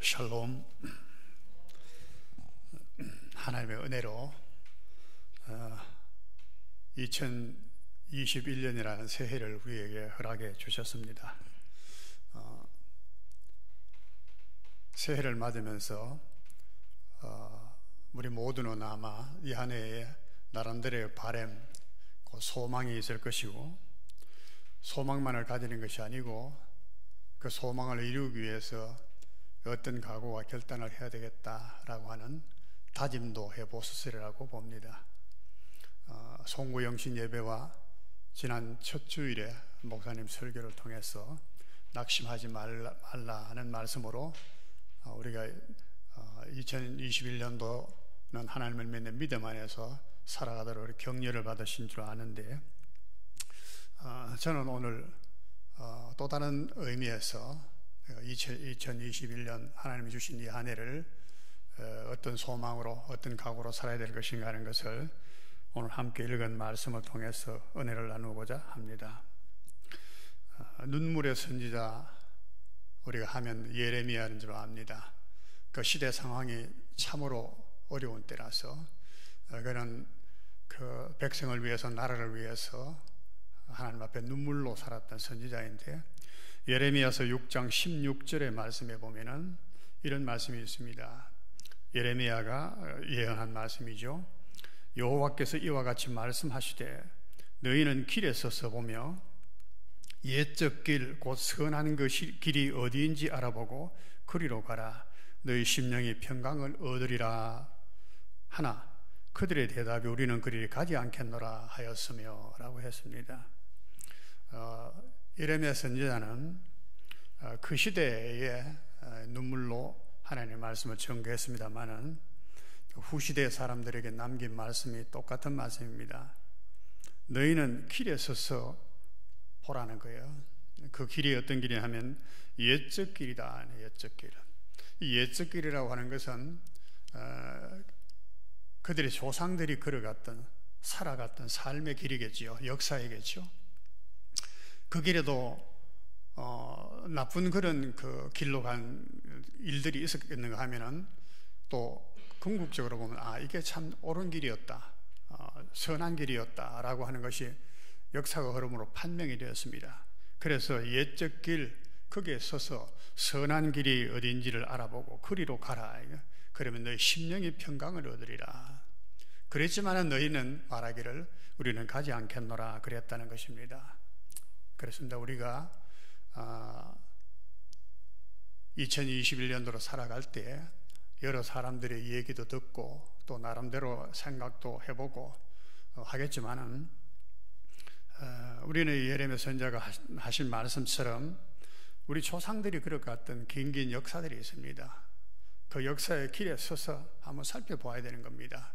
샬롬. 하나님의 은혜로 2021년이라는 새해를 우리에게 허락해 주셨습니다. 새해를 맞으면서 우리 모두는 아마 이 한 해에 나름대로의 바람, 소망이 있을 것이고, 소망만을 가지는 것이 아니고 그 소망을 이루기 위해서 어떤 각오와 결단을 해야 되겠다라고 하는 다짐도 해보셨으리라고 봅니다. 송구영신 예배와 지난 첫 주일에 목사님 설교를 통해서 낙심하지 말라 하는 말씀으로 우리가 2021년도는 하나님을 믿는 믿음 안에서 살아가도록 격려를 받으신 줄 아는데, 저는 오늘 또 다른 의미에서 2021년 하나님이 주신 이 한 해를 어떤 소망으로, 어떤 각오로 살아야 될 것인가 하는 것을 오늘 함께 읽은 말씀을 통해서 은혜를 나누고자 합니다. 눈물의 선지자 우리가 하면 예레미야인 줄 압니다. 그 시대 상황이 참으로 어려운 때라서 그는 그 백성을 위해서, 나라를 위해서 하나님 앞에 눈물로 살았던 선지자인데, 예레미야서 6장 16절의 말씀에 보면은 이런 말씀이 있습니다. 예레미야가 예언한 말씀이죠. 여호와께서 이와 같이 말씀하시되 너희는 길에 서서 보며 옛적 길 곧 선한 그 길이 어디인지 알아보고 그리로 가라. 너희 심령이 평강을 얻으리라 하나 그들의 대답이 우리는 그리 가지 않겠노라 하였으며 라고 했습니다. 예레미야 선지자는 그 시대에 눈물로 하나님의 말씀을 전개했습니다마는 후시대 사람들에게 남긴 말씀이 똑같은 말씀입니다. 너희는 길에 서서 보라는 거예요. 그 길이 어떤 길이냐 하면 옛적 길이다. 옛적 길. 이 옛적 길이라고 하는 것은 그들의 조상들이 걸어갔던, 살아갔던 삶의 길이겠지요. 역사이겠죠. 그 길에도 나쁜 그런 그 길로 간 일들이 있었겠는가 하면은 또 궁극적으로 보면 이게 참 옳은 길이었다, 선한 길이었다라고 하는 것이 역사가 흐름으로 판명이 되었습니다. 그래서 옛적 길, 거기에 서서 선한 길이 어딘지를 알아보고 그리로 가라. 그러면 너희 심령이 평강을 얻으리라. 그랬지만 너희는 말하기를 우리는 가지 않겠노라 그랬다는 것입니다. 그렇습니다. 우리가 2021년도로 살아갈 때 여러 사람들의 얘기도 듣고 또 나름대로 생각도 해보고 하겠지만은 우리는 예레미야 선지자가 하신 말씀처럼 우리 조상들이 걸어갔던 긴 역사들이 있습니다. 그 역사의 길에 서서 한번 살펴보아야 되는 겁니다.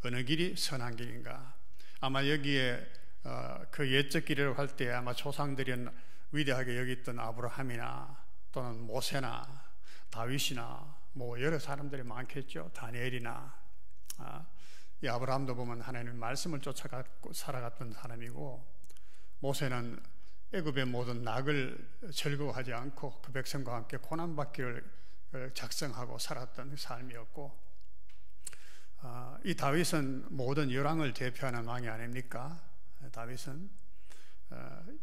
어느 길이 선한 길인가? 아마 여기에 그 옛적 길이라고 할 때 아마 조상들이 위대하게 여겼던 아브라함이나 또는 모세나 다윗이나 뭐 여러 사람들이 많겠죠. 다니엘이나 이 아브라함도 보면 하나님의 말씀을 쫓아가고 살아갔던 사람이고, 모세는 애굽의 모든 낙을 즐거워하지 않고 그 백성과 함께 고난받기를 작성하고 살았던 삶이었고, 이 다윗은 모든 열왕을 대표하는 왕이 아닙니까? 다윗은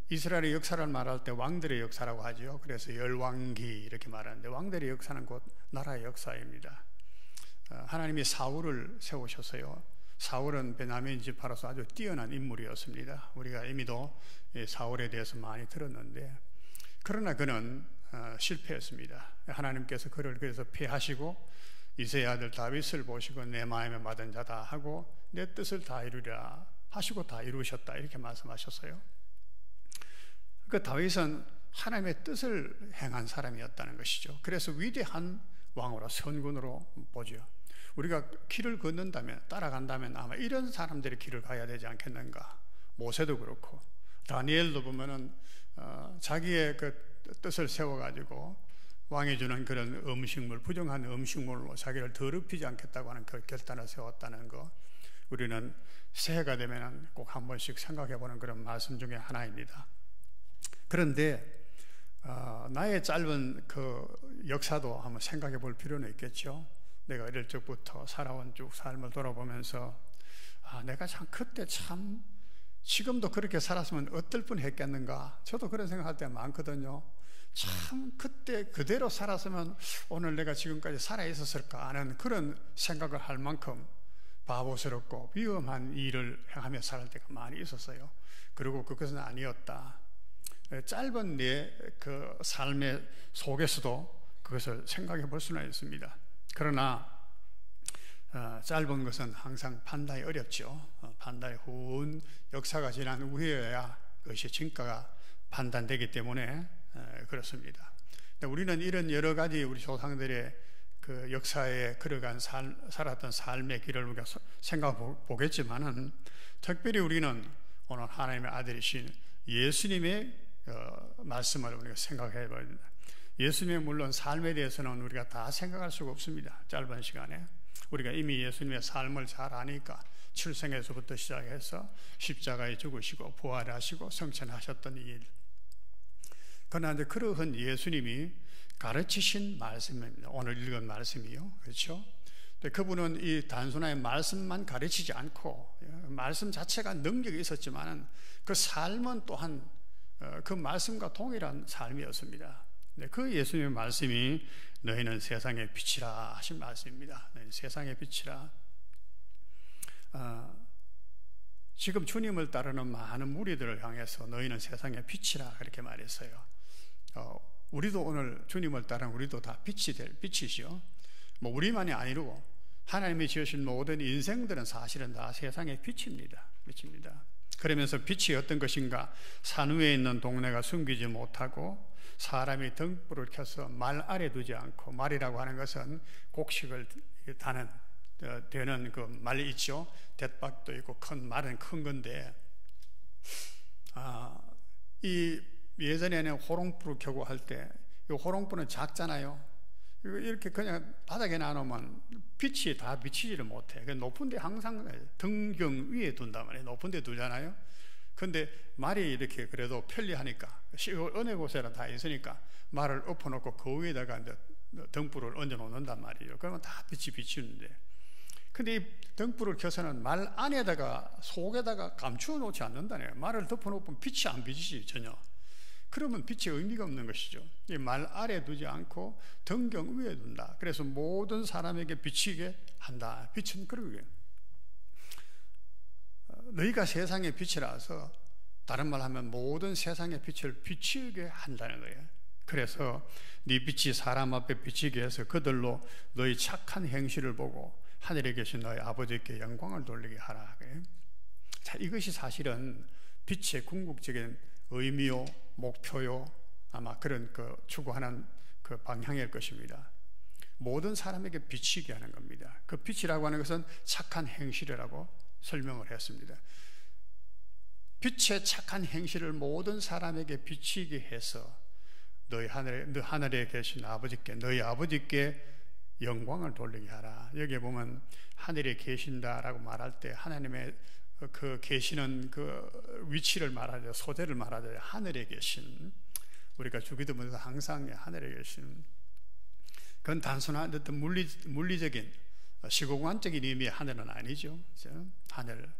이스라엘의 역사를 말할 때 왕들의 역사라고 하죠. 그래서 열왕기 이렇게 말하는데, 왕들의 역사는 곧 나라의 역사입니다. 하나님이 사울을 세우셨어요. 사울은 베냐민 지파로서 아주 뛰어난 인물이었습니다. 우리가 이미도 사울에 대해서 많이 들었는데, 그러나 그는 실패했습니다. 하나님께서 그를 그래서 패하시고 이새의 아들 다윗을 보시고 내 마음에 맞은 자다 하고 내 뜻을 다 이루리라 하시고 다 이루셨다 이렇게 말씀하셨어요. 그 다윗은 하나님의 뜻을 행한 사람이었다는 것이죠. 그래서 위대한 왕으로, 선군으로 보죠. 우리가 길을 걷는다면, 따라간다면 아마 이런 사람들의 길을 가야 되지 않겠는가. 모세도 그렇고 다니엘도 보면은 자기의 그 뜻을 세워가지고 왕이 주는 그런 음식물, 부정한 음식물로 자기를 더럽히지 않겠다고 하는 그 결단을 세웠다는 거, 우리는 새해가 되면 꼭 한 번씩 생각해 보는 그런 말씀 중에 하나입니다. 그런데 나의 짧은 그 역사도 한번 생각해 볼 필요는 있겠죠. 내가 어릴 적부터 살아온 쭉 삶을 돌아보면서 내가 참 그때 참 지금도 그렇게 살았으면 어떨 뻔했겠는가, 저도 그런 생각할 때가 많거든요. 참 그때 그대로 살았으면 오늘 내가 지금까지 살아 있었을까 하는 그런 생각을 할 만큼 바보스럽고 위험한 일을 행하며 살 때가 많이 있었어요. 그리고 그것은 아니었다. 짧은 내 그 삶의 속에서도 그것을 생각해 볼 수는 있습니다. 그러나 짧은 것은 항상 판단이 어렵죠. 판단이 후 역사가 지난 후에야 그것이 진가가 판단되기 때문에 그렇습니다. 우리는 이런 여러 가지 우리 조상들의 그 역사에 걸어간 살았던 삶의 길을 우리가 생각해 보겠지만은, 특별히 우리는 오늘 하나님의 아들이신 예수님의 말씀을 우리가 생각해 봐야 됩니다. 예수님의 물론 삶에 대해서는 우리가 다 생각할 수가 없습니다. 짧은 시간에 우리가 이미 예수님의 삶을 잘 아니까 출생에서부터 시작해서 십자가에 죽으시고 부활하시고 성천하셨던 이 일, 그러나 이제 그러한 예수님이 가르치신 말씀입니다. 오늘 읽은 말씀이요, 그렇죠? 그분은 이 단순한 말씀만 가르치지 않고, 말씀 자체가 능력이 있었지만은 그 삶은 또한 그 말씀과 동일한 삶이었습니다. 그 예수님의 말씀이 너희는 세상의 빛이라 하신 말씀입니다. 너희는 세상의 빛이라. 지금 주님을 따르는 많은 무리들을 향해서 너희는 세상의 빛이라 그렇게 말했어요. 우리도 오늘 주님을 따르는 우리도 다 빛이 될 빛이죠. 뭐 우리만이 아니고 하나님이 지으신 모든 인생들은 사실은 다 세상의 빛입니다. 빛입니다. 그러면서 빛이 어떤 것인가? 산 위에 있는 동네가 숨기지 못하고 사람이 등불을 켜서 말 아래 두지 않고, 말이라고 하는 것은 곡식을 되는 그 말이 있죠. 대박도 있고 큰 말은 큰 건데, 이 예전에는 호롱불을 켜고 할 때 이 호롱불은 작잖아요. 이렇게 그냥 바닥에 놔놓으면 빛이 다 비치지를 못해. 높은 데 항상 등경 위에 둔단 말이에요. 높은 데 두잖아요. 근데 말이 이렇게 그래도 편리하니까, 어느 곳에나 다 있으니까 말을 엎어놓고 그 위에다가 이제 등불을 얹어 놓는단 말이에요. 그러면 다 빛이 비치는데, 근데 이 등불을 켜서는 말 안에다가 속에다가 감추어 놓지 않는다네요. 말을 덮어놓으면 빛이 안 비치지 전혀. 그러면 빛의 의미가 없는 것이죠. 이 말 아래 두지 않고 등경 위에 둔다. 그래서 모든 사람에게 비치게 한다. 빛은 그러게, 너희가 세상의 빛이라서, 다른 말 하면 모든 세상의 빛을 비치게 한다는 거예요. 그래서 네 빛이 사람 앞에 비치게 해서 그들로 너희 착한 행실을 보고 하늘에 계신 너희 아버지께 영광을 돌리게 하라. 자, 이것이 사실은 빛의 궁극적인 의미요, 목표요, 아마 그런 그 추구하는 그 방향일 것입니다. 모든 사람에게 비치게 하는 겁니다. 그 빛이라고 하는 것은 착한 행실이라고 설명을 했습니다. 빛의 착한 행실을 모든 사람에게 비치게 해서 너희 하늘에 계신 아버지께, 너희 아버지께 영광을 돌리게 하라. 여기에 보면 하늘에 계신다라고 말할 때 하나님의 그 계시는 그 위치를 말하죠. 소재를 말하죠. 하늘에 계신, 우리가 주기도문에서 항상 하늘에 계신, 그건 단순한 어떤 물리적인 시공간적인 의미의 하늘은 아니죠. 그렇죠? 하늘,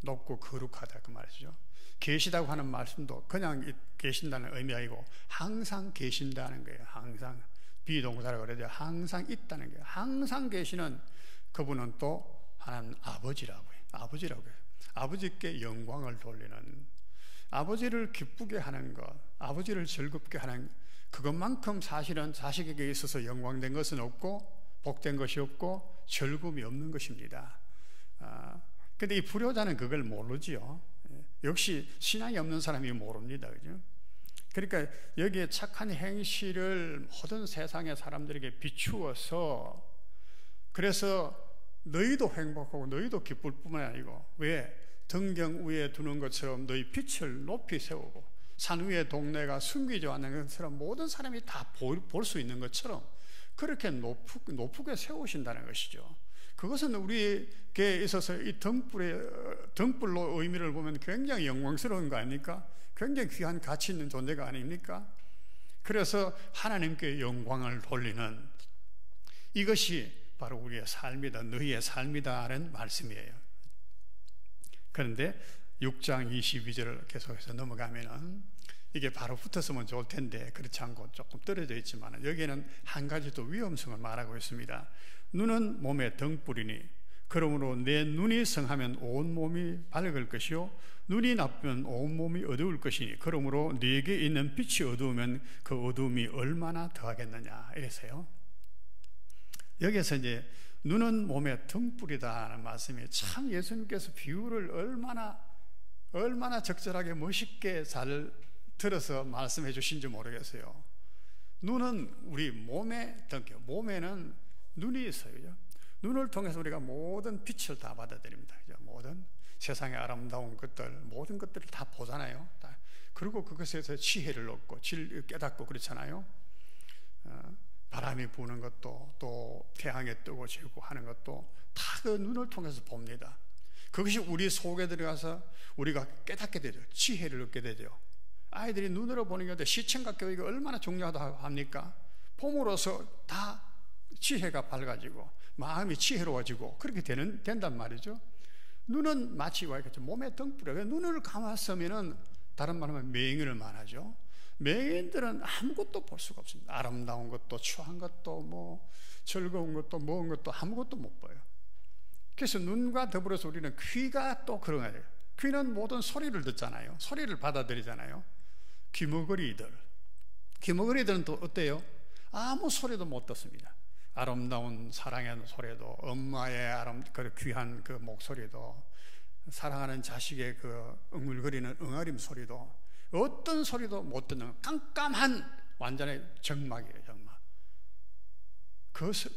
높고 거룩하다 그 말이죠. 계시다고 하는 말씀도 그냥 계신다는 의미 아니고 항상 계신다는 거예요. 항상 비동사라고 그러죠. 항상 있다는 거예요. 항상 계시는 그분은 또 하나님 아버지라고 해요. 아버지라고 해요. 아버지께 영광을 돌리는, 아버지를 기쁘게 하는 것, 아버지를 즐겁게 하는 그것만큼 사실은 자식에게 있어서 영광된 것은 없고 복된 것이 없고 즐거움이 없는 것입니다. 근데 이 불효자는 그걸 모르지요. 역시 신앙이 없는 사람이 모릅니다. 그죠? 그러니까 여기에 착한 행실을 모든 세상의 사람들에게 비추어서, 그래서 너희도 행복하고 너희도 기쁠 뿐만 아니고, 왜? 등경 위에 두는 것처럼 너희 빛을 높이 세우고, 산 위의 동네가 숨기지 않는 것처럼 모든 사람이 다 볼 수 있는 것처럼 그렇게 높게 세우신다는 것이죠. 그것은 우리에게 있어서 이 등불로 의미를 보면 굉장히 영광스러운 거 아닙니까? 굉장히 귀한 가치 있는 존재가 아닙니까? 그래서 하나님께 영광을 돌리는 이것이 바로 우리의 삶이다, 너희의 삶이다 하는 말씀이에요. 그런데 6장 22절을 계속해서 넘어가면은 이게 바로 붙었으면 좋을 텐데 그렇지 않고 조금 떨어져 있지만 여기에는 한 가지 또 위험성을 말하고 있습니다. 눈은 몸의 등불이니 그러므로 내 눈이 성하면 온 몸이 밝을 것이요 눈이 나쁘면 온 몸이 어두울 것이니 그러므로 네게 있는 빛이 어두우면 그 어두움이 얼마나 더하겠느냐 이래서요. 여기서 이제 눈은 몸의 등불이다 하는 말씀이 참 예수님께서 비유를 얼마나 적절하게 멋있게 잘 들어서 말씀해 주신지 모르겠어요. 눈은 우리 몸의 등불, 몸에는 눈이 있어요. 눈을 통해서 우리가 모든 빛을 다 받아들입니다. 모든 세상의 아름다운 것들, 모든 것들을 다 보잖아요. 그리고 그것에서 지혜를 얻고 깨닫고 그렇잖아요. 바람이 부는 것도 또 태양에 뜨고 지고 하는 것도 다 그 눈을 통해서 봅니다. 그것이 우리 속에 들어가서 우리가 깨닫게 되죠. 지혜를 얻게 되죠. 아이들이 눈으로 보는 건데 시청각 교육이 얼마나 중요하다고 합니까? 봄으로서 다 지혜가 밝아지고 마음이 지혜로워지고 그렇게 된단 말이죠. 눈은 마치 몸의 등불이에요. 눈을 감았으면은 다른 말로 하면 맹인을 말하죠. 맹인들은 아무것도 볼 수가 없습니다. 아름다운 것도 추한 것도 뭐 즐거운 것도 먹은 것도 아무것도 못 봐요. 그래서 눈과 더불어서 우리는 귀가 또 그런 거예요. 귀는 모든 소리를 듣잖아요. 소리를 받아들이잖아요. 귀머거리들은 또 어때요? 아무 소리도 못 듣습니다. 아름다운 사랑의 소리도, 엄마의 그 귀한 그 목소리도, 사랑하는 자식의 그 응울거리는 응아림 소리도, 어떤 소리도 못 듣는 깜깜한 완전히 정막이에요. 정막.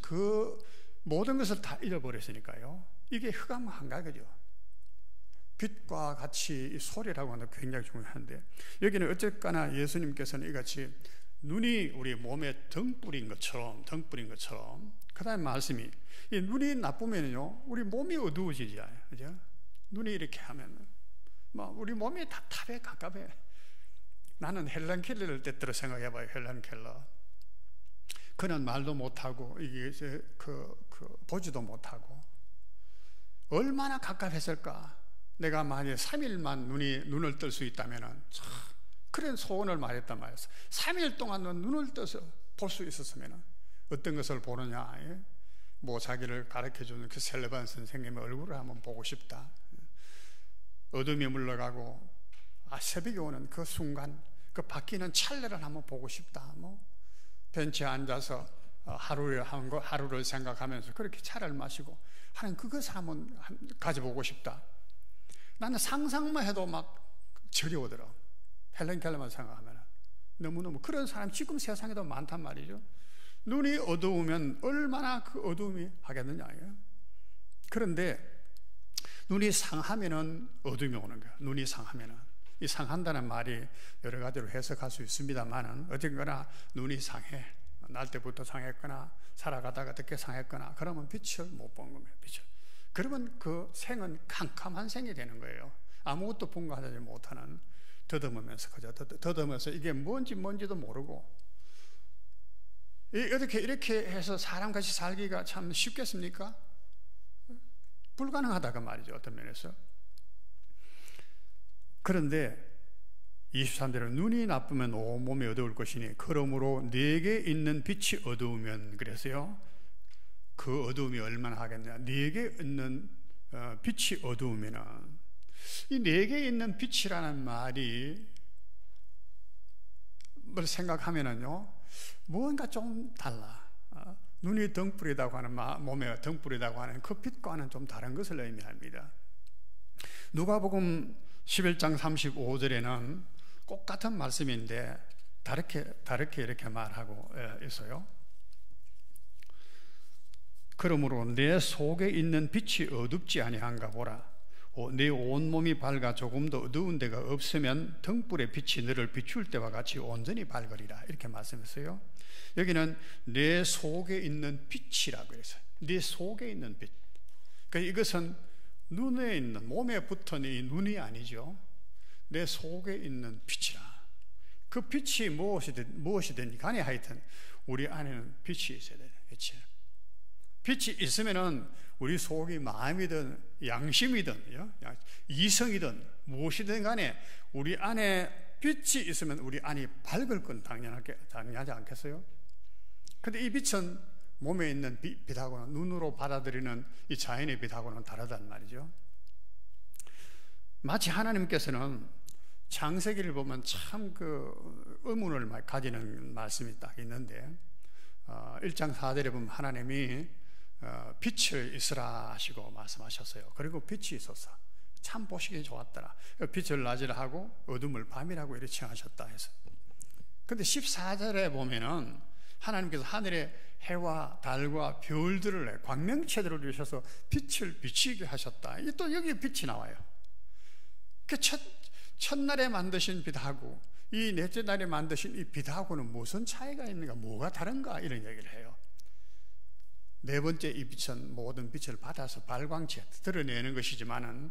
그 모든 것을 다 잃어버렸으니까요. 이게 흑암한가그죠. 빛과 같이 이 소리라고 하는 게 굉장히 중요한데 여기는 어쨌거나 예수님께서는 이같이 눈이 우리 몸의 등불인 것처럼 그 다음에 말씀이 이 눈이 나쁘면요 우리 몸이 어두워지잖아요. 그죠? 눈이 이렇게 하면 우리 몸이 답답해 갑갑해. 나는 헬렌 켈러를 때때로 생각해봐요. 헬렌 켈러 그는 말도 못하고 이게 보지도 못하고 얼마나 갑갑했을까. 내가 만약에 3일만 눈을 뜰 수 있다면은 그런 소원을 말했단 말이에요. 3일 동안은 눈을 떠서 볼 수 있었으면 어떤 것을 보느냐, 뭐 자기를 가르쳐주는 그 셀레반 선생님의 얼굴을 한번 보고 싶다. 어둠이 물러가고 새벽에 오는 그 순간, 그 바뀌는 찰나를 한번 보고 싶다. 뭐 벤치에 앉아서 하루를 생각하면서 그렇게 차를 마시고 하는 그것을 한번 가져보고 싶다. 나는 상상만 해도 막 저려오더라. 헬렌 켈러만 생각하면 너무너무 그런 사람 지금 세상에도 많단 말이죠. 눈이 어두우면 얼마나 그 어두움이 하겠느냐. 그런데 눈이 상하면은 어둠이 오는 거예요. 눈이 상하면은 이 상한다는 말이 여러 가지로 해석할 수 있습니다만은 어쨌거나 눈이 상해. 날 때부터 상했거나 살아가다가 어떻게 상했거나 그러면 빛을 못 본 겁니다. 빛을. 그러면 그 생은 캄캄한 생이 되는 거예요. 아무것도 분간하지 못하는 더듬으면서 그저 더듬어서 이게 뭔지도 모르고 이렇게 해서 사람같이 살기가 참 쉽겠습니까? 불가능하다고 말이죠. 어떤 면에서. 그런데 23절은 눈이 나쁘면 온몸이 어두울 것이니 그러므로 네게 있는 빛이 어두우면 그래서요. 그 어두움이 얼마나 하겠냐. 네게 있는 빛이 어두우면은 이 네게 있는 빛이라는 말이 뭘 생각하면은요 뭔가 좀 달라. 눈이 등불이라고 하는 몸에 등불이라고 하는 그 빛과는 좀 다른 것을 의미합니다. 누가복음 11장 35절에는 꼭 같은 말씀인데 다르게 이렇게 말하고 있어요. 그러므로 내 속에 있는 빛이 어둡지 아니한가 보라. 내 온몸이 밝아 조금도 어두운 데가 없으면 등불의 빛이 너를 비출 때와 같이 온전히 밝으리라. 이렇게 말씀했어요. 여기는 내 속에 있는 빛이라고 해서 내 속에 있는 빛. 그러니까 이것은 눈에 있는 몸에 붙은 이 눈이 아니죠. 내 속에 있는 빛이라. 그 빛이 무엇이든 간에 하여튼 우리 안에는 빛이 있어야 돼요. 빛이 있으면은 우리 속이 마음이든 양심이든 이성이든 무엇이든 간에 우리 안에 빛이 있으면 우리 안이 밝을 건 당연하지 않겠어요? 근데 이 빛은 몸에 있는 빛하고는, 눈으로 받아들이는 이 자연의 빛하고는 다르단 말이죠. 마치 하나님께서는 창세기를 보면 참 그 의문을 가지는 말씀이 딱 있는데 1장 4절에 보면 하나님이 빛을 있으라 하시고 말씀하셨어요. 그리고 빛이 있었어. 참 보시기 좋았더라. 빛을 낮이라 하고 어둠을 밤이라고 이렇게 칭하셨다 해서. 근데 14절에 보면은 하나님께서 하늘에 해와 달과 별들을 광명체들을 주셔서 빛을 비치게 하셨다. 또 여기에 빛이 나와요. 그 첫날에 만드신 빛하고 이 넷째 날에 만드신 이 빛하고는 무슨 차이가 있는가, 뭐가 다른가, 이런 얘기를 해요. 네 번째 이 빛은 모든 빛을 받아서 발광체 드러내는 것이지만은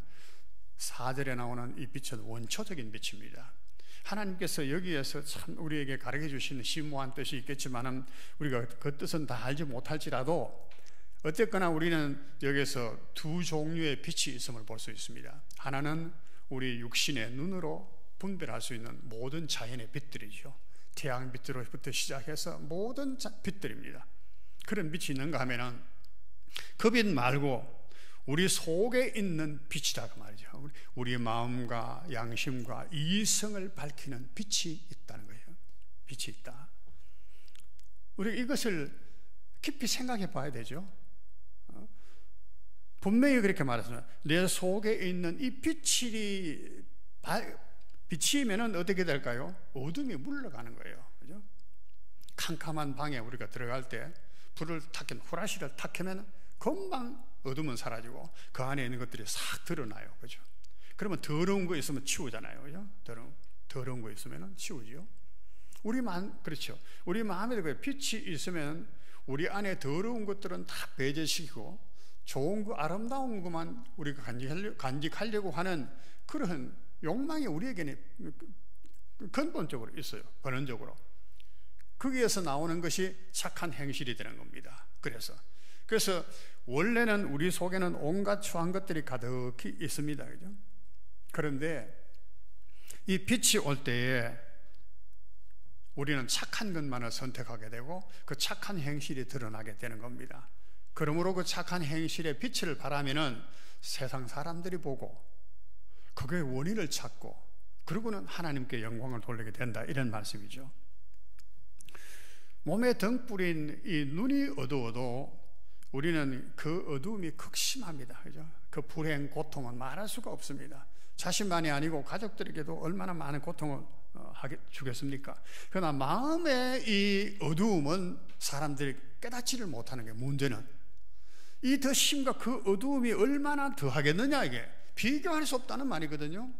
4절에 나오는 이 빛은 원초적인 빛입니다. 하나님께서 여기에서 참 우리에게 가르쳐 주시는 심오한 뜻이 있겠지만은 우리가 그 뜻은 다 알지 못할지라도 어쨌거나 우리는 여기서 두 종류의 빛이 있음을 볼 수 있습니다. 하나는 우리 육신의 눈으로 분별할 수 있는 모든 자연의 빛들이죠. 태양빛으로부터 시작해서 모든 빛들입니다. 그런 빛이 있는가 하면은 그 빛 말고 우리 속에 있는 빛이라고 말이죠. 우리의 마음과 양심과 이성을 밝히는 빛이 있다는 거예요. 빛이 있다. 우리 이것을 깊이 생각해 봐야 되죠. 분명히 그렇게 말했습니다. 내 속에 있는 이 빛이 비치면은 어떻게 될까요? 어둠이 물러가는 거예요. 그죠? 캄캄한 방에 우리가 들어갈 때 불을 탁 켜면, 후라시를 탁 켜면 금방 어둠은 사라지고 그 안에 있는 것들이 싹 드러나요. 그죠? 그러면 더러운 거 있으면 치우잖아요. 그죠? 더러운 거 있으면 치우지요. 그렇죠. 우리 마음에 빛이 있으면 우리 안에 더러운 것들은 다 배제시키고 좋은 거, 아름다운 것만 우리가 간직하려고 하는 그런 욕망이 우리에게는 근본적으로 있어요. 근원적으로. 거기에서 나오는 것이 착한 행실이 되는 겁니다. 그래서 원래는 우리 속에는 온갖 추한 것들이 가득히 있습니다. 그죠? 그런데 이 빛이 올 때에 우리는 착한 것만을 선택하게 되고 그 착한 행실이 드러나게 되는 겁니다. 그러므로 그 착한 행실의 빛을 바라면은 세상 사람들이 보고 그게 원인을 찾고 그러고는 하나님께 영광을 돌리게 된다, 이런 말씀이죠. 몸에 등불인 이 눈이 어두워도 우리는 그 어두움이 극심합니다. 그죠? 그 불행, 고통은 말할 수가 없습니다. 자신만이 아니고 가족들에게도 얼마나 많은 고통을 주겠습니까? 그러나 마음의 이 어두움은 사람들이 깨닫지를 못하는 게 문제는 이 더 심과 그 어두움이 얼마나 더하겠느냐, 이게 비교할 수 없다는 말이거든요.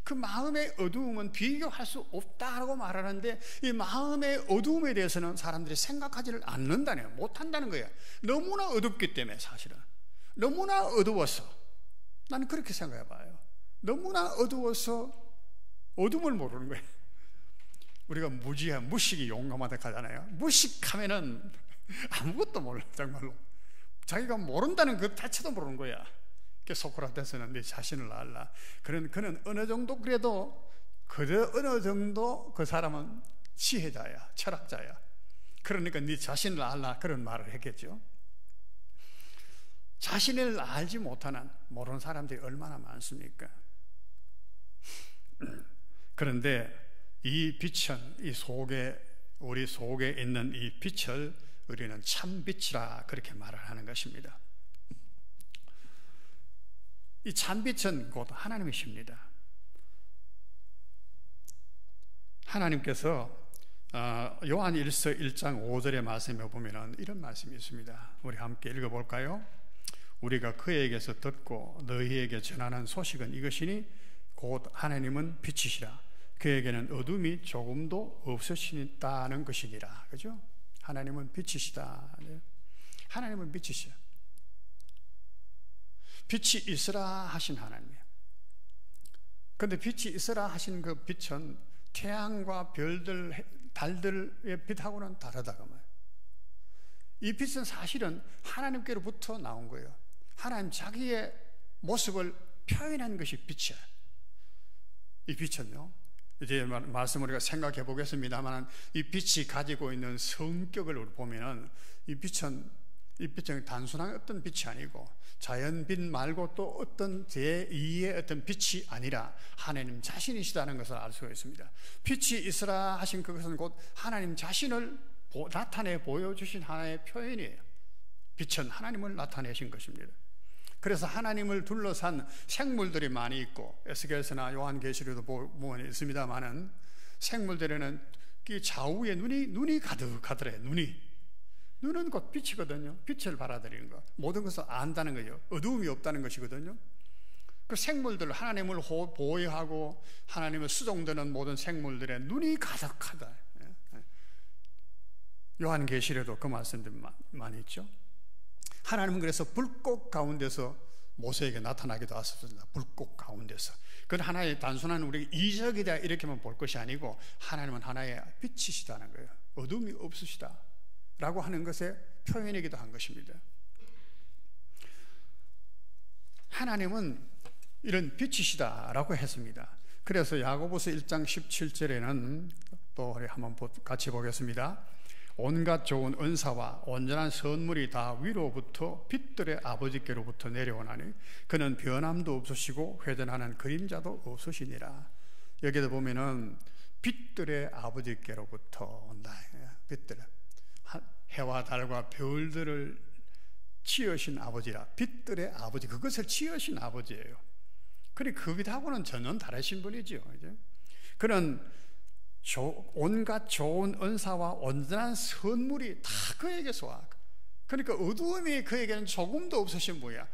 그 마음의 어두움은 비교할 수 없다고 말하는데 이 마음의 어두움에 대해서는 사람들이 생각하지를 않는다네요. 못한다는 거예요. 너무나 어둡기 때문에. 사실은 너무나 어두워서, 나는 그렇게 생각해 봐요. 너무나 어두워서 어둠을 모르는 거예요. 우리가 무식이 용감하다 하잖아요. 무식하면은 아무것도 몰라. 정말로 자기가 모른다는 그 자체도 모르는 거야. 소크라테스는 네 자신을 알라. 그는 어느 정도 그래도 어느 정도 그 사람은 지혜자야, 철학자야. 그러니까 네 자신을 알라, 그런 말을 했겠죠. 자신을 알지 못하는 모르는 사람들이 얼마나 많습니까? 그런데 이 빛은 우리 속에 있는 이 빛을 우리는 참빛이라 그렇게 말을 하는 것입니다. 이 참빛은 곧 하나님이십니다. 하나님께서 요한 1서 1장 5절의 말씀에 보면 이런 말씀이 있습니다. 우리 함께 읽어볼까요? 우리가 그에게서 듣고 너희에게 전하는 소식은 이것이니 곧 하나님은 빛이시라. 그에게는 어둠이 조금도 없으시다는 것이니라. 그죠? 하나님은 빛이시다. 하나님은 빛이시다. 빛이 있으라 하신 하나님이에요. 그런데 빛이 있으라 하신 그 빛은 태양과 별들, 달들의 빛하고는 다르다고 말이에요. 이 빛은 사실은 하나님께로부터 나온 거예요. 하나님 자기의 모습을 표현한 것이 빛이에요. 이 빛은요, 이제 말씀 우리가 생각해 보겠습니다만, 이 빛이 가지고 있는 성격을 보면은 이 빛은 단순한 어떤 빛이 아니고 자연빛 말고 또 어떤 제2의 어떤 빛이 아니라 하나님 자신이시다는 것을 알 수가 있습니다. 빛이 있으라 하신 그것은 곧 하나님 자신을 나타내 보여주신 하나의 표현이에요. 빛은 하나님을 나타내신 것입니다. 그래서 하나님을 둘러싼 생물들이 많이 있고, 에스겔서나 요한계시록에도 보면 있습니다만은, 생물들에는 좌우에 눈이 가득하더래요. 눈은 곧 빛이거든요. 빛을 받아들이는 거, 모든 것을 안다는 거예요. 어두움이 없다는 것이거든요. 그 생물들, 하나님을 보호하고 하나님을 수종드는 모든 생물들의 눈이 가득하다. 요한계시록에도 그 말씀들 많이 있죠. 하나님은 그래서 불꽃 가운데서 모세에게 나타나기도 하셨습니다. 불꽃 가운데서. 그건 하나의 단순한 우리 이적이다 이렇게만 볼 것이 아니고, 하나님은 하나의 빛이시다는 거예요. 어둠이 없으시다 라고 하는 것의 표현이기도 한 것입니다. 하나님은 이런 빛이시다 라고 했습니다. 그래서 야고보서 1장 17절에는 또 우리 한번 같이 보겠습니다. 온갖 좋은 은사와 온전한 선물이 다 위로부터 빛들의 아버지께로부터 내려오나니 그는 변함도 없으시고 회전하는 그림자도 없으시니라. 여기도 보면은 빛들의 아버지께로부터 온다. 빛들, 해와 달과 별들을 지으신 아버지라. 빛들의 아버지, 그것을 지으신 아버지예요. 그러니 그것하고는 전혀 다르신 분이죠. 그는 온갖 좋은 은사와 온전한 선물이 다 그에게서 와. 그러니까 어두움이 그에게는 조금도 없으신 분이야.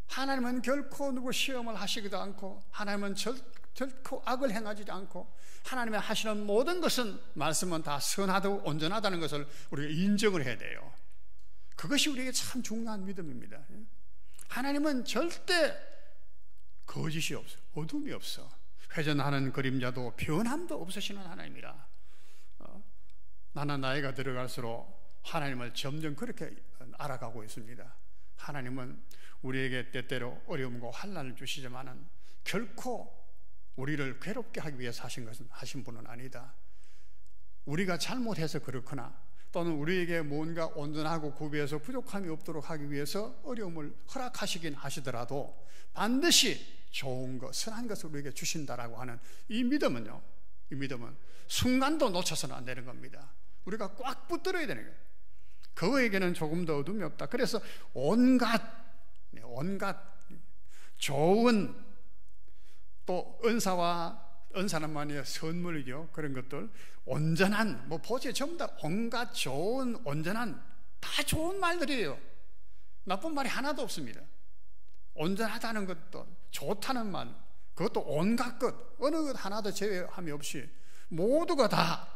하나님은 결코 누구 시험을 하시기도 않고, 하나님은 결코 악을 행하지 않고, 하나님의 하시는 모든 것은, 말씀은 다 선하고 온전하다는 것을 우리가 인정을 해야 돼요. 그것이 우리에게 참 중요한 믿음입니다. 하나님은 절대 거짓이 없어, 어둠이 없어. 회전하는 그림자도 변함도 없으시는 하나님이라. 나는 나이가 들어갈수록 하나님을 점점 그렇게 알아가고 있습니다. 하나님은 우리에게 때때로 어려움과 환난을 주시지만은 결코 우리를 괴롭게 하기 위해서 하신 분은 아니다. 우리가 잘못해서 그렇거나 또는 우리에게 뭔가 온전하고 구비해서 부족함이 없도록 하기 위해서 어려움을 허락하시긴 하시더라도 반드시 좋은 것, 선한 것을 우리에게 주신다라고 하는 이 믿음은요, 이 믿음은 순간도 놓쳐서는 안 되는 겁니다. 우리가 꽉 붙들어야 되는 거예요. 그에게는 조금 더 어둠이 없다. 그래서 온갖 좋은 또 은사는 말이에요, 선물이죠. 그런 것들, 온전한, 보세요, 전부 다 온갖 좋은, 온전한, 다 좋은 말들이에요. 나쁜 말이 하나도 없습니다. 온전하다는 것도, 좋다는 말, 그것도 온갖 것, 어느 것 하나도 제외함이 없이 모두가 다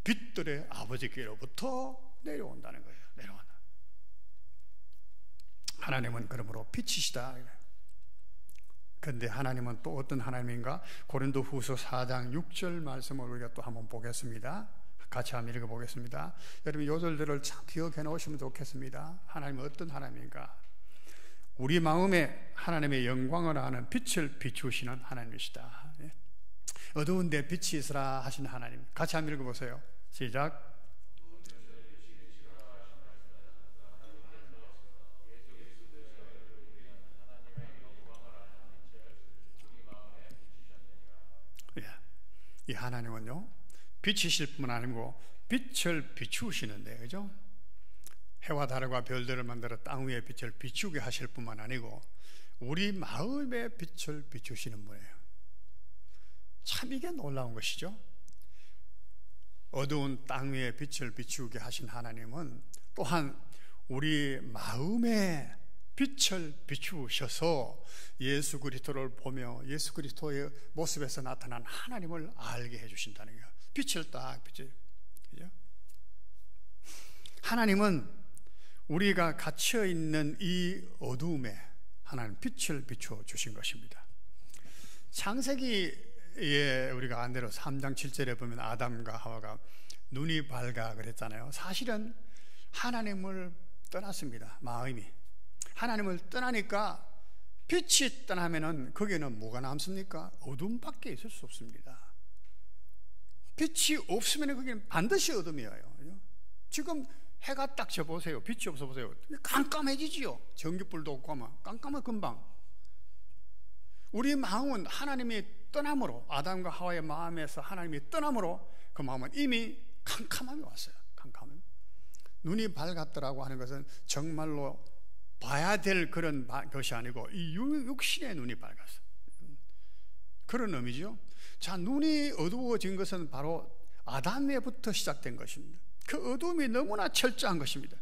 빛들의 아버지께로부터 내려온다는 거예요. 내려온다. 하나님은 그러므로 빛이시다. 그런데 하나님은 또 어떤 하나님인가? 고린도후서 4장 6절 말씀을 우리가 또 한번 보겠습니다. 같이 한번 읽어보겠습니다. 여러분 이 절들을 참 기억해 놓으시면 좋겠습니다. 하나님은 어떤 하나님인가? 우리 마음에 하나님의 영광을 아는 빛을 비추시는 하나님이시다. 어두운데 빛이 있으라 하신 하나님. 같이 한번 읽어보세요. 시작. 이 하나님은요, 빛이실 뿐만 아니고 빛을 비추시는데, 그죠? 해와 달과 별들을 만들어 땅 위에 빛을 비추게 하실 뿐만 아니고 우리 마음의 빛을 비추시는 분이에요. 참 이게 놀라운 것이죠. 어두운 땅 위에 빛을 비추게 하신 하나님은 또한 우리 마음의 빛을 비추셔서 예수 그리스도를 보며 예수 그리스도의 모습에서 나타난 하나님을 알게 해주신다는 거예요. 빛을 딱 비춰요. 하나님은 우리가 갇혀 있는 이 어두움에 하나님 빛을 비춰 주신 것입니다. 창세기 창세기에 우리가 안대로 3장 7절에 보면 아담과 하와가 눈이 밝아 그랬잖아요. 사실은 하나님을 떠났습니다. 마음이 하나님을 떠나니까, 빛이 떠나면은 거기에는 뭐가 남습니까? 어둠밖에 있을 수 없습니다. 빛이 없으면 거기는 반드시 어둠이에요. 지금 해가 딱 져보세요. 빛이 없어 보세요. 깜깜해지지요. 전기불도 없고 하면 깜깜해 금방. 우리 마음은 하나님이 떠남으로, 아담과 하와의 마음에서 하나님이 떠남으로 그 마음은 이미 캄캄함이 왔어요. 캄캄함. 눈이 밝았더라고 하는 것은 정말로 봐야 될 그런 것이 아니고 이 육신의 눈이 밝았어요. 그런 의미죠. 자, 눈이 어두워진 것은 바로 아담에부터 시작된 것입니다. 그 어둠이 너무나 철저한 것입니다.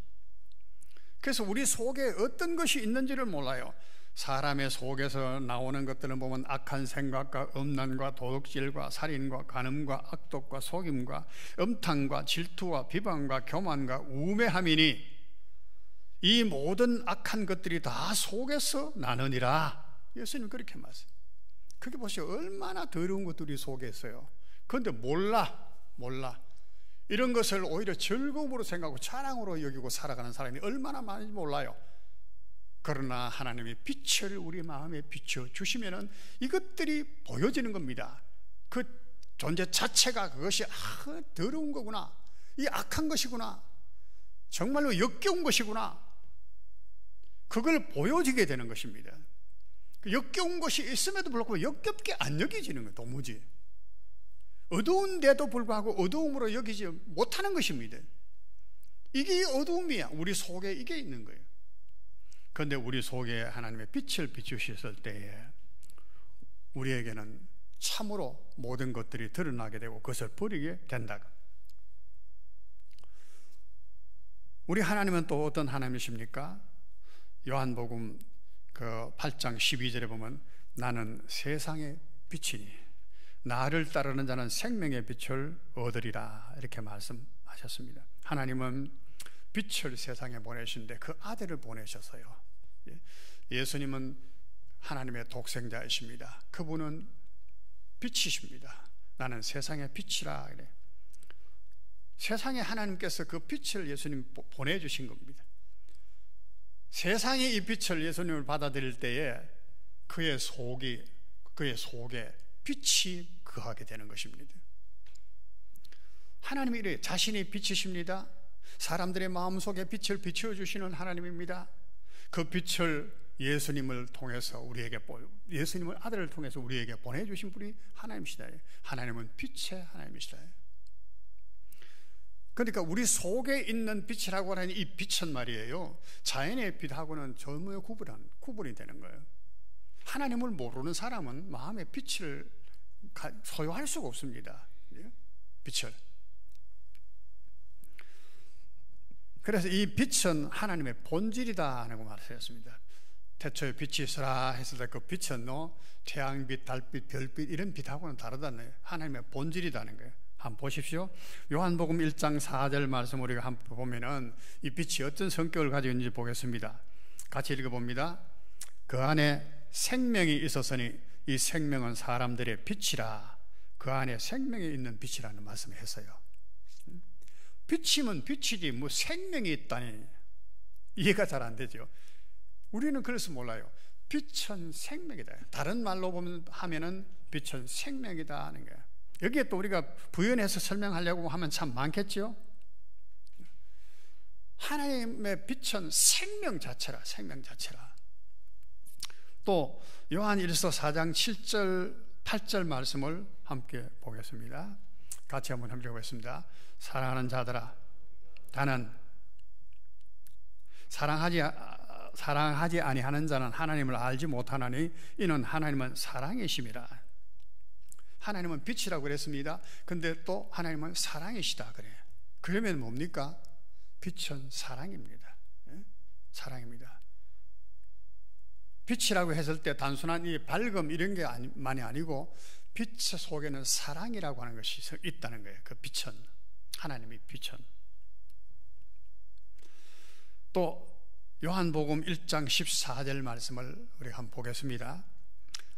그래서 우리 속에 어떤 것이 있는지를 몰라요. 사람의 속에서 나오는 것들은 보면 악한 생각과 음란과 도둑질과 살인과 간음과 악독과 속임과 음탕과 질투와 비방과 교만과 우매함이니 이 모든 악한 것들이 다 속에서 나느니라. 예수님 그렇게 말씀해요. 그게 보세요. 얼마나 더러운 것들이 속에 있어요. 그런데 몰라. 이런 것을 오히려 즐거움으로 생각하고 자랑으로 여기고 살아가는 사람이 얼마나 많은지 몰라요. 그러나 하나님이 빛을 우리 마음에 비춰 주시면은 이것들이 보여지는 겁니다. 그 존재 자체가 그것이 더러운 거구나, 이 악한 것이구나, 정말로 역겨운 것이구나, 그걸 보여지게 되는 것입니다. 역겨운 것이 있음에도 불구하고 역겹게 안 여겨지는 거예요. 도무지 어두운데도 불구하고 어두움으로 여기지 못하는 것입니다. 이게 어두움이야. 우리 속에 이게 있는 거예요. 그런데 우리 속에 하나님의 빛을 비추셨을 때에 우리에게는 참으로 모든 것들이 드러나게 되고 그것을 버리게 된다. 우리 하나님은 또 어떤 하나님이십니까? 요한복음 그 8장 12절에 보면 나는 세상의 빛이니 나를 따르는 자는 생명의 빛을 얻으리라, 이렇게 말씀하셨습니다. 하나님은 빛을 세상에 보내신데 그 아들을 보내셨어요. 예수님은 하나님의 독생자이십니다. 그분은 빛이십니다. 나는 세상의 빛이라 그래. 세상에 하나님께서 그 빛을 예수님 보내주신 겁니다. 세상이 이 빛을 예수님을 받아들일 때에 그의 속에 빛이 거하게 되는 것입니다. 하나님이 이래 자신이 빛이십니다. 사람들의 마음속에 빛을 비춰주시는 하나님입니다. 그 빛을 예수님을 통해서 예수님을 아들을 통해서 우리에게 보내주신 분이 하나님이시다. 하나님은 빛의 하나님이시다. 그러니까 우리 속에 있는 빛이라고 하는 이 빛은 말이에요, 자연의 빛하고는 전무의 구분이 되는 거예요. 하나님을 모르는 사람은 마음의 빛을 소유할 수가 없습니다. 빛을. 그래서 이 빛은 하나님의 본질이다 하고 말하였습니다. 태초에 빛이 있으라 했을 때 그 빛은 태양빛, 달빛, 별빛 이런 빛하고는 다르다는 거예요. 하나님의 본질이라는 거예요. 한번 보십시오. 요한복음 1장 4절 말씀 우리가 한번 보면은 이 빛이 어떤 성격을 가지고 있는지 보겠습니다. 같이 읽어봅니다. 그 안에 생명이 있었으니 이 생명은 사람들의 빛이라. 그 안에 생명이 있는 빛이라는 말씀을 했어요. 빛이면 빛이지 뭐 생명이 있다니 이해가 잘 안 되죠. 우리는 그래서 몰라요. 빛은 생명이다. 다른 말로 하면은 빛은 생명이다 하는 거예요. 여기에 또 우리가 부연해서 설명하려고 하면 참 많겠죠. 하나님의 빛은 생명 자체라. 또 요한일서 4장 7절 8절 말씀을 함께 보겠습니다. 같이 한번 읽어보겠습니다. 사랑하는 자들아, 나는 사랑하지 아니하는 자는 하나님을 알지 못하나니 이는 하나님은 사랑이심이라. 하나님은 빛이라고 그랬습니다. 근데 또 하나님은 사랑이시다 그래요. 그러면 뭡니까? 빛은 사랑입니다. 사랑입니다. 빛이라고 했을 때 단순한 이 밝음 이런 게 만이 아니고 빛 속에는 사랑이라고 하는 것이 있다는 거예요. 그 빛은, 하나님의 빛은. 또 요한복음 1장 14절 말씀을 우리 한번 보겠습니다.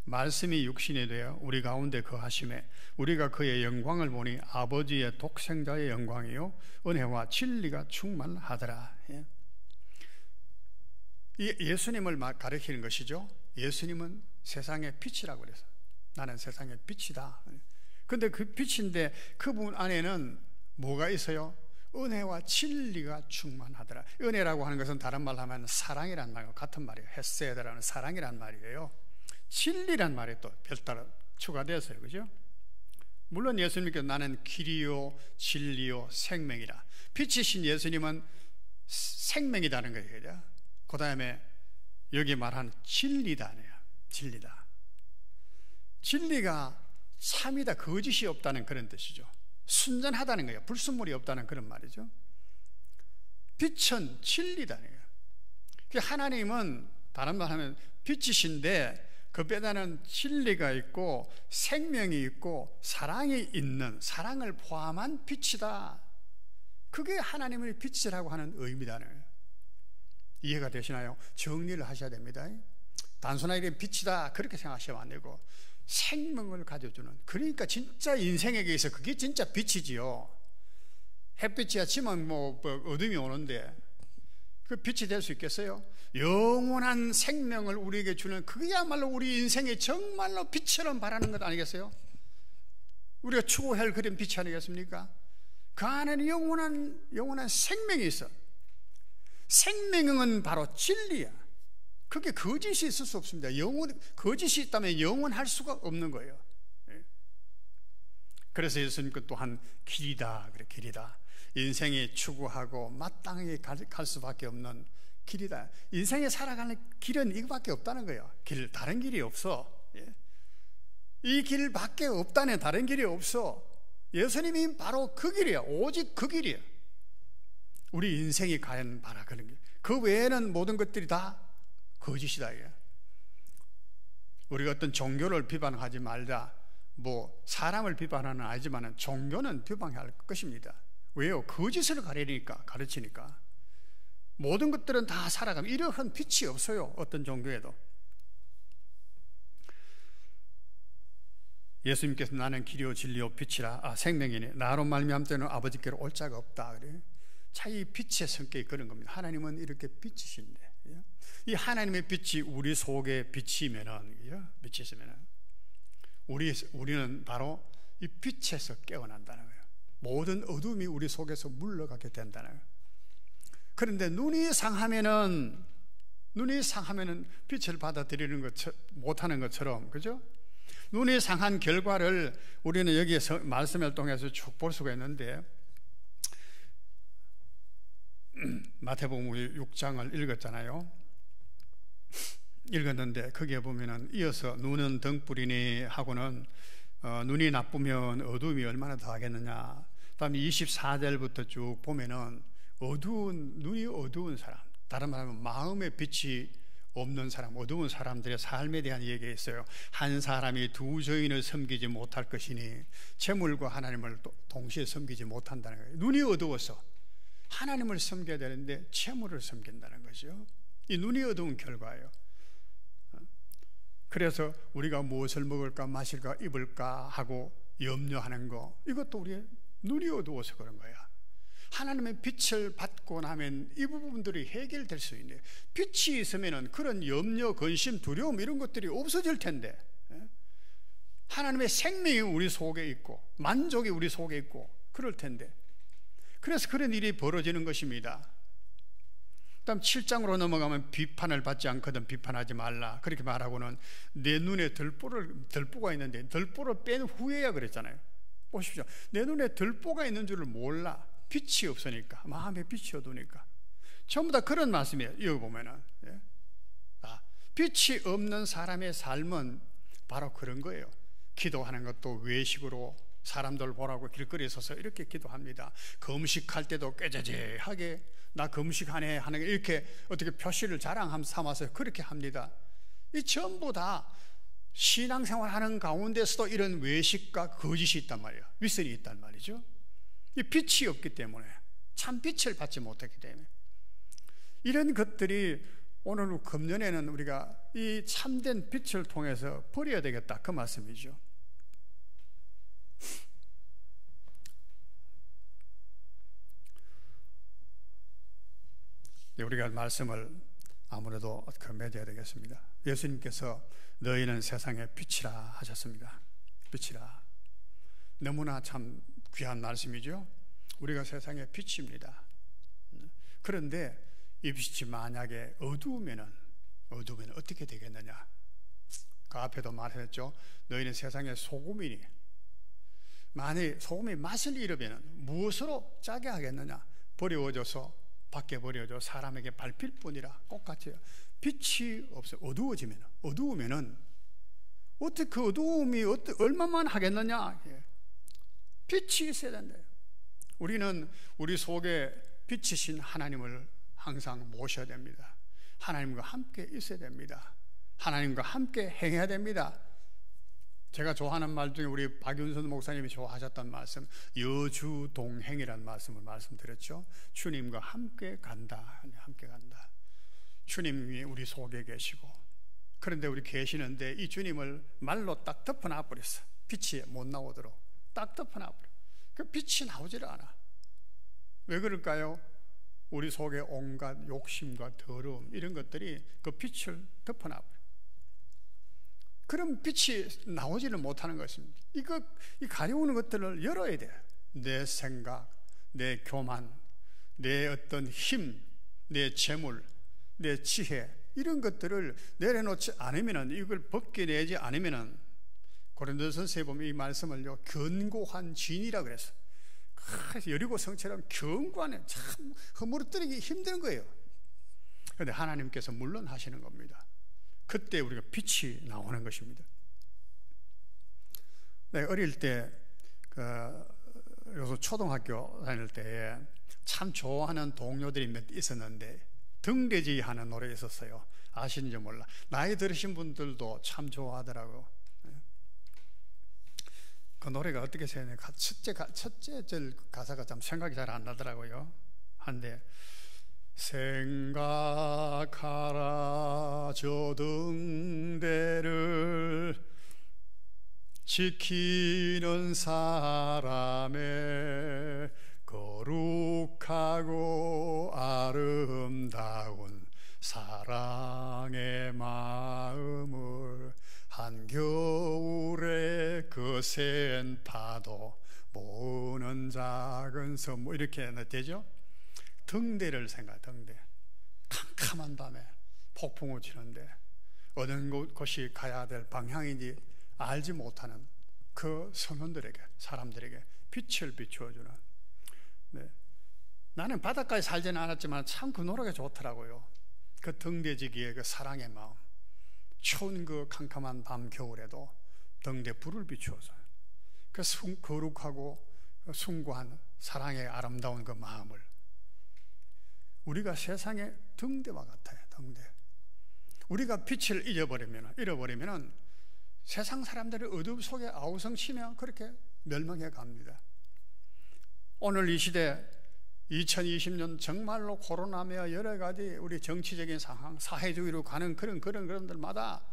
말씀이 육신이 되어 우리 가운데 거하심에 우리가 그의 영광을 보니 아버지의 독생자의 영광이요 은혜와 진리가 충만하더라. 예수님을 가리키는 것이죠. 예수님은 세상의 빛이라고 그래서 나는 세상의 빛이다. 근데 그 빛인데 그분 안에는 뭐가 있어요? 은혜와 진리가 충만하더라. 은혜라고 하는 것은 다른 말로 하면 사랑이란 말과 같은 말이에요. 헤세드라는 사랑이란 말이에요. 진리란 말이 또 별도로 추가되었어요. 그죠? 물론 예수님께서 나는 길이요 진리요 생명이라. 빛이신 예수님은 생명이라는 거예요. 그 다음에 여기 말한 진리다네요. 진리다. 진리가 참이다, 거짓이 없다는 그런 뜻이죠. 순전하다는 거예요. 불순물이 없다는 그런 말이죠. 빛은 진리다는 거예요. 하나님은 다른 말 하면 빛이신데 그 배다는 진리가 있고 생명이 있고 사랑이 있는, 사랑을 포함한 빛이다. 그게 하나님의 빛이라고 하는 의미다는 거예요. 이해가 되시나요? 정리를 하셔야 됩니다. 단순하게 빛이다 그렇게 생각하시면 안 되고 생명을 가져주는, 그러니까 진짜 인생에게 있어 그게 진짜 빛이지요. 햇빛이야 치면 뭐 어둠이 오는데 그 빛이 될 수 있겠어요? 영원한 생명을 우리에게 주는 그야말로 우리 인생에 정말로 빛처럼 바라는 것 아니겠어요? 우리가 추구할 그런 빛이 아니겠습니까? 그 안에는 영원한 생명이 있어. 생명은 바로 진리야. 그게 거짓이 있을 수 없습니다. 거짓이 있다면 영원할 수가 없는 거예요. 그래서 예수님께 또한 길이다, 그래, 길이다. 인생에 추구하고 마땅하게 갈 수밖에 없는 길이다. 인생에 살아가는 길은 이거밖에 없다는 거예요. 다른 길이 없어. 이 길밖에 없다네. 다른 길이 없어. 예수님이 바로 그 길이야. 오직 그 길이야. 우리 인생이 가는 바라 그런 길. 그 외에는 모든 것들이 다 거짓이다. 이게. 우리가 어떤 종교를 비판하지 말자, 뭐 사람을 비판하는 아니지만 종교는 비판해야 할 것입니다. 왜요? 거짓을 가르치니까. 모든 것들은 다 살아가면 이러한 빛이 없어요. 어떤 종교에도. 예수님께서 나는 길이요 진리요 빛이라 생명이니 나로 말미암 때는 아버지께로 올 자가 없다. 그래. 자기 빛의 성격이 그런 겁니다. 하나님은 이렇게 빛이신데 이 하나님의 빛이 우리 속에 비치면은 우리는 바로 이 빛에서 깨어난다는 거예요. 모든 어둠이 우리 속에서 물러가게 된다는 거예요. 그런데 눈이 상하면은 빛을 받아들이는 것 못하는 것처럼, 그죠? 눈이 상한 결과를 우리는 여기에서 말씀을 통해서 쭉 볼 수가 있는데, 마태복음 6장을 읽었는데 거기에 보면은 이어서 눈은 등불이니 하고는 눈이 나쁘면 어두움이 얼마나 더하겠느냐. 다음에 24절부터 쭉 보면은 눈이 어두운 사람, 다른 말하면 마음에 빛이 없는 사람, 어두운 사람들의 삶에 대한 얘기가 있어요. 한 사람이 두 주인을 섬기지 못할 것이니 재물과 하나님을 동시에 섬기지 못한다는 거예요. 눈이 어두워서 하나님을 섬겨야 되는데 재물을 섬긴다는 거죠. 이 눈이 어두운 결과예요. 그래서 우리가 무엇을 먹을까 마실까 입을까 하고 염려하는 거, 이것도 우리의 눈이 어두워서 그런 거야. 하나님의 빛을 받고 나면 이 부분들이 해결될 수 있네. 빛이 있으면 그런 염려, 근심, 두려움 이런 것들이 없어질 텐데, 하나님의 생명이 우리 속에 있고 만족이 우리 속에 있고 그럴 텐데, 그래서 그런 일이 벌어지는 것입니다. 다음 7장으로 넘어가면 비판을 받지 않거든 비판하지 말라 그렇게 말하고는 내 눈에 들보가 있는데 들보를 뺀 후에야 그랬잖아요. 보십시오. 내 눈에 들보가 있는 줄을 몰라. 빛이 없으니까, 마음에 빛이 어두우니까. 전부 다 그런 말씀이에요. 여기 보면은 빛이 없는 사람의 삶은 바로 그런 거예요. 기도하는 것도 외식으로 사람들 보라고 길거리에 서서 이렇게 기도합니다. 금식할 때도 꾀죄죄하게 나 금식하네 하는 게 이렇게 어떻게 표시를 자랑 삼아서 그렇게 합니다. 이 전부 다 신앙생활 하는 가운데서도 이런 외식과 거짓이 있단 말이에요. 윗선이 있단 말이죠. 이 빛이 없기 때문에, 참 빛을 받지 못했기 때문에 이런 것들이 오늘 금년에는 우리가 이 참된 빛을 통해서 버려야 되겠다, 그 말씀이죠. 우리가 말씀을 아무래도 맺어야 되겠습니다. 예수님께서 너희는 세상의 빛이라 하셨습니다. 빛이라. 너무나 참 귀한 말씀이죠. 우리가 세상의 빛입니다. 그런데 이 빛이 만약에 어두우면 어떻게 되겠느냐? 그 앞에도 말했죠. 너희는 세상의 소금이니 만약 소금이 맛을 잃으면 무엇으로 짜게 하겠느냐? 버려져서 밖에 버려져 사람에게 밟힐 뿐이라. 똑같아요. 빛이 없어 어두우면은 어떻게 그 어두움이 얼마만 하겠느냐? 빛이 있어야 된다. 우리는 우리 속에 빛이신 하나님을 항상 모셔야 됩니다. 하나님과 함께 있어야 됩니다. 하나님과 함께 행해야 됩니다. 제가 좋아하는 말 중에 우리 박윤선 목사님이 좋아하셨던 말씀, 여주동행이라는 말씀을 말씀드렸죠. 주님과 함께 간다. 함께 간다. 주님이 우리 속에 계시고, 그런데 우리 계시는데 이 주님을 말로 딱 덮어놔 버렸어. 빛이 못 나오도록 딱 덮어놔 버려. 그 빛이 나오질 않아. 왜 그럴까요? 우리 속에 온갖 욕심과 더러움 이런 것들이 그 빛을 덮어놔 버려. 그럼 빛이 나오지를 못하는 것입니다. 이 가려우는 것들을 열어야 돼요. 내 생각, 내 교만, 내 어떤 힘, 내 재물, 내 지혜 이런 것들을 내려놓지 않으면은, 이걸 벗겨내지 않으면은, 고린도전서에 보면 이 말씀을요 견고한 진이라 그랬어요. 여리고 성처럼 견고하네. 참 허물어뜨리기 힘든 거예요. 그런데 하나님께서 물론 하시는 겁니다. 그때 우리가 빛이 나오는 것입니다. 네, 어릴 때 요새 초등학교 다닐 때에 참 좋아하는 동료들이 몇 있었는데 등대지 하는 노래 있었어요. 아시는지 몰라. 나이 들으신 분들도 참 좋아하더라고. 그 노래가 어떻게 생각해요? 첫째 절 가사가 참 생각이 잘 안 나더라고요. 한데 생각하라 저 등대를 지키는 사람의 거룩하고 아름다운 사랑의 마음을 한겨울에 거센 파도 모으는 작은 섬, 뭐 이렇게 되죠. 등대를 등대. 캄캄한 밤에 폭풍우 치는데 어느 곳이 가야 될 방향인지 알지 못하는 그 성원들에게, 사람들에게 빛을 비추어주는. 네. 나는 바닷가에 살지는 않았지만 참 그 노래가 좋더라고요. 그 등대지기의 그 사랑의 마음. 추운 그 캄캄한 밤 겨울에도 등대 불을 비추어서 그 거룩하고 숭고한 사랑의 아름다운 그 마음을, 우리가 세상의 등대와 같아요. 등대. 우리가 빛을 잃어버리면 세상 사람들이 어둠 속에 아우성치며 그렇게 멸망해 갑니다. 오늘 이 시대 2020년 정말로 코로나며 여러 가지 우리 정치적인 상황, 사회주의로 가는 그런 것들마다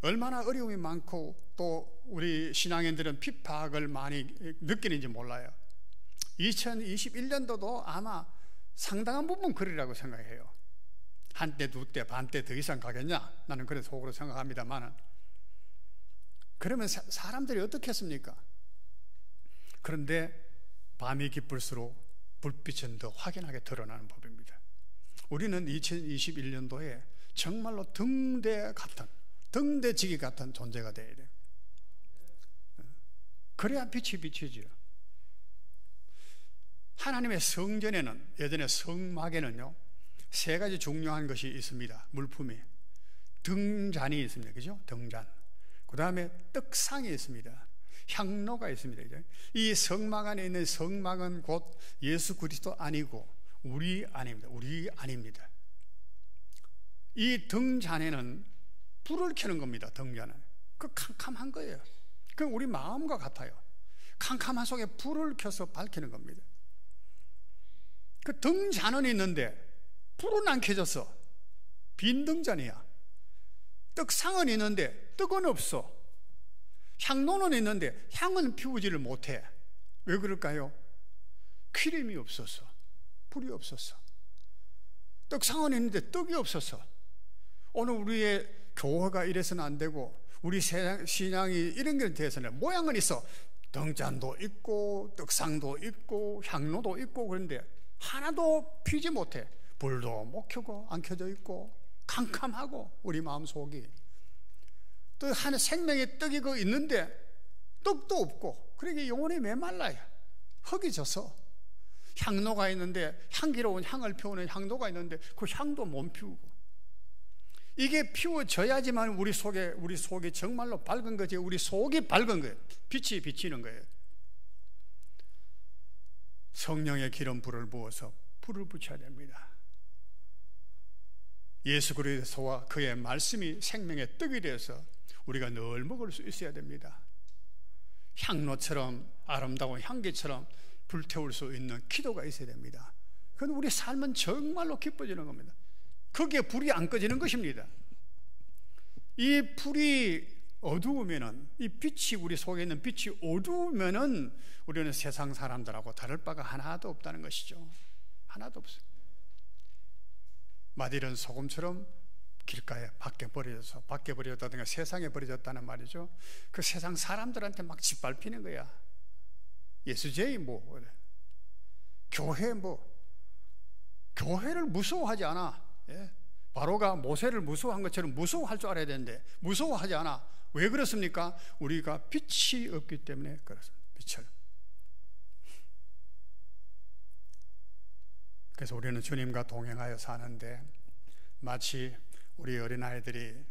얼마나 어려움이 많고 또 우리 신앙인들은 핍박을 많이 느끼는지 몰라요. 2021년도도 아마 상당한 부분 그리라고 생각해요. 한때, 두때, 반때 더 이상 가겠냐? 나는 그래 속으로 생각합니다만은. 그러면 사람들이 어떻게 했습니까? 그런데 밤이 깊을수록 불빛은 더 확연하게 드러나는 법입니다. 우리는 2021년도에 정말로 등대지기 같은 존재가 되어야 돼요. 그래야 빛이 비치죠. 하나님의 성전에는, 예전에 성막에는요 세 가지 중요한 것이 있습니다. 물품이 등잔이 있습니다. 그죠? 등잔. 그 다음에 떡상이 있습니다. 향로가 있습니다. 이 성막 안에 있는 성막은 곧 예수 그리스도 아니고 우리 아닙니다. 이 등잔에는 불을 켜는 겁니다. 등잔은 그 캄캄한 거예요. 그 우리 마음과 같아요. 캄캄한 속에 불을 켜서 밝히는 겁니다. 그 등잔은 있는데 불은 안 켜졌어. 빈 등잔이야. 떡상은 있는데 떡은 없어. 향로는 있는데 향은 피우지를 못해. 왜 그럴까요? 기름이 없어서, 불이 없어서. 떡상은 있는데 떡이 없어서. 오늘 우리의 교회가 이래서는 안 되고 우리 신앙이 이런 것에 대해서는 모양은 있어. 등잔도 있고 떡상도 있고 향로도 있고 그런데 하나도 피지 못해. 불도 못 켜고 안 켜져 있고 캄캄하고 우리 마음속이. 또 하나 생명의 떡이 그 있는데 떡도 없고 그러게 영혼이 메말라요. 흙이 져서. 향로가 있는데 향기로운 향을 피우는 향로가 있는데 그 향도 못 피우고. 이게 피워져야지만 우리 속이 정말로 밝은 거지. 우리 속이 밝은 거예요. 빛이 비치는 거예요. 성령의 기름 불을 부어서 불을 붙여야 됩니다. 예수 그리스도와 그의 말씀이 생명의 떡이 되어서 우리가 늘 먹을 수 있어야 됩니다. 향로처럼 아름다운 향기처럼 불태울 수 있는 기도가 있어야 됩니다. 그건 우리 삶은 정말로 기뻐지는 겁니다. 거기에 불이 안 꺼지는 것입니다. 이 불이 어두우면은, 이 빛이 우리 속에 있는 빛이 어두우면은 우리는 세상 사람들하고 다를 바가 하나도 없다는 것이죠. 하나도 없어요. 마딜은 소금처럼 길가에 밖에 버려졌다든가 세상에 버려졌다는 말이죠. 그 세상 사람들한테 막 짓밟히는 거야. 예수제이 뭐, 교회 뭐, 교회를 무서워하지 않아. 예? 바로가 모세를 무서워한 것처럼 무서워할 줄 알아야 되는데 무서워하지 않아. 왜 그렇습니까? 우리가 빛이 없기 때문에 그렇습니다. 빛을. 그래서 우리는 주님과 동행하여 사는데 마치 우리 어린아이들이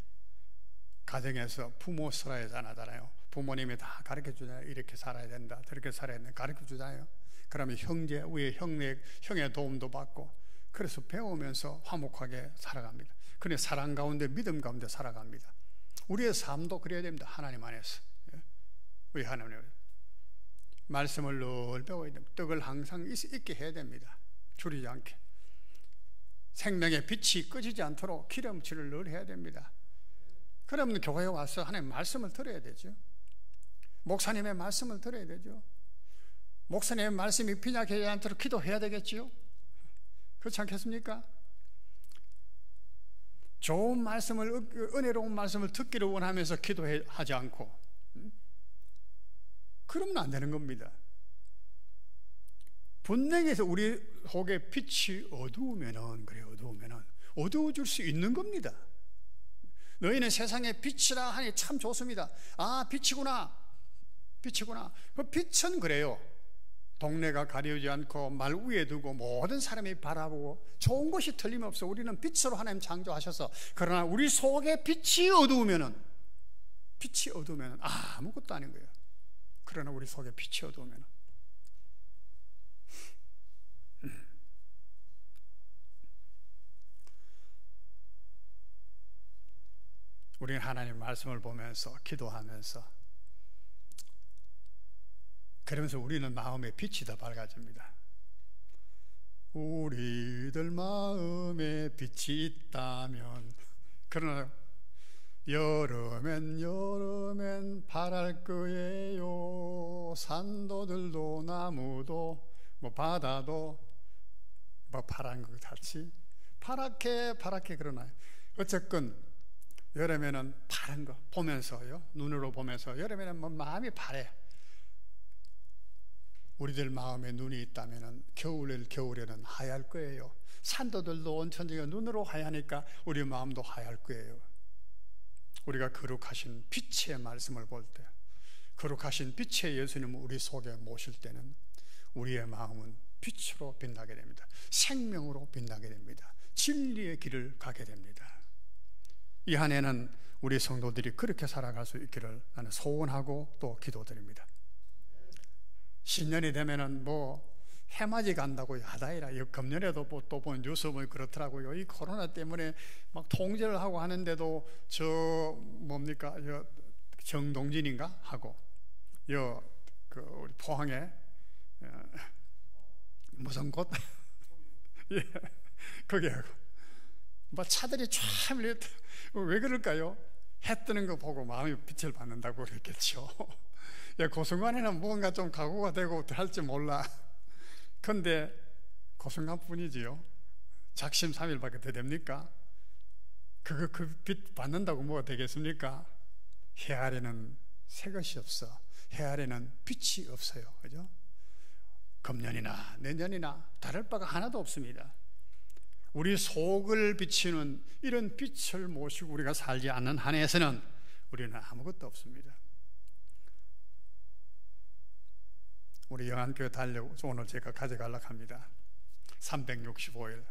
가정에서 부모 슬하에 자라잖아요. 부모님이 다 가르쳐주잖아요. 이렇게 살아야 된다, 저렇게 살아야 된다 가르쳐주잖아요. 그러면 형제 위에 형의 도움도 받고 그래서 배우면서 화목하게 살아갑니다. 그런데 사랑 가운데 믿음 가운데 살아갑니다. 우리의 삶도 그래야 됩니다. 하나님 안에서. 우리 하나님 말씀을 늘 배워야 됩니다. 떡을 항상 있게 해야 됩니다. 줄이지 않게. 생명의 빛이 꺼지지 않도록 기름칠을 늘 해야 됩니다. 그러면 교회에 와서 하나님 말씀을 들어야 되죠. 목사님의 말씀을 들어야 되죠. 목사님의 말씀이 빈약하지 않도록 기도해야 되겠지요. 그렇지 않겠습니까? 좋은 말씀을, 은혜로운 말씀을 듣기를 원하면서 기도하지 않고 그러면 안 되는 겁니다. 분명히 우리 속에 빛이 어두우면은, 그래, 어두워질 수 있는 겁니다. 너희는 세상의 빛이라 하니 참 좋습니다. 아, 빛이구나. 그 빛은 그래요. 동네가 가리우지 않고 말 위에 두고 모든 사람이 바라보고 좋은 것이 틀림없어. 우리는 빛으로 하나님 창조하셔서. 그러나 우리 속에 빛이 어두우면은 아무것도 아닌 거예요. 그러나 우리 속에 빛이 어두우면은 우리는 하나님 말씀을 보면서 기도하면서 그러면서 우리는 마음의 빛이 더 밝아집니다. 우리들 마음에 빛이 있다면 그러나 여름엔 바랄 거예요. 산도들도 나무도 뭐 바다도 뭐 파란 것 같이 파랗게 그러나요. 어쨌건 여름에는 파란 거 보면서요, 눈으로 보면서 여름에는 뭐 마음이 파래. 우리들 마음에 눈이 있다면 겨울에는 하얄 거예요. 산도들도 온천지가 눈으로 하얘니까 우리 마음도 하얄 거예요. 우리가 거룩하신 빛의 말씀을 볼 때, 거룩하신 빛의 예수님을 우리 속에 모실 때는 우리의 마음은 빛으로 빛나게 됩니다. 생명으로 빛나게 됩니다. 진리의 길을 가게 됩니다. 이 한 해는 우리 성도들이 그렇게 살아갈 수 있기를 나는 소원하고 또 기도드립니다. 신년이 되면은 뭐 해맞이 간다고 하다이라. 금년에도 또 보면 뉴스 보면 그렇더라고요. 이 코로나 때문에 막 통제를 하고 하는데도 저 뭡니까 정동진인가 하고 그 우리 포항에 무슨 곳 예, 거기 하고 뭐 차들이 쫙 밀려. 왜 그럴까요? 해 뜨는 거 보고 마음이 빛을 받는다고 그랬겠죠. 야, 그 순간에는 뭔가 좀 각오가 되고 할지 몰라. 근데 그 순간뿐이지요. 작심삼일밖에 더 됩니까? 그 빛 받는다고 뭐가 되겠습니까? 해 아래는 새 것이 없어. 해 아래는 빛이 없어요. 그죠? 금년이나 내년이나 다를 바가 하나도 없습니다. 우리 속을 비치는 이런 빛을 모시고 우리가 살지 않는 한에서는 우리는 아무것도 없습니다. 우리 영안교회 달력 오늘 제가 가져가려고 합니다. 365일.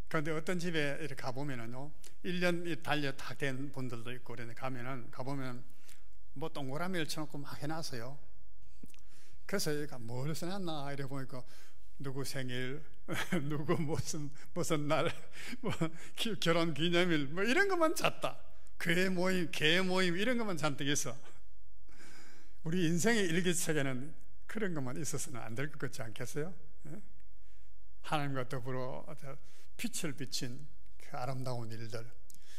그런데 어떤 집에 이렇게 가보면은요, 1년 달려 다 된 분들도 있고, 그런데 가보면 뭐 동그라미를 쳐놓고 막 해놨어요. 그래서 얘가 뭘 써놨나 이래 보니까 누구 생일, 누구 무슨 날, 뭐 결혼 기념일, 뭐 이런 것만 잤다. 교회 모임, 개 모임 이런 것만 잔뜩 있어. 우리 인생의 일기책에는 그런 것만 있어서는 안 될 것 같지 않겠어요? 하나님과 더불어 빛을 비친 그 아름다운 일들,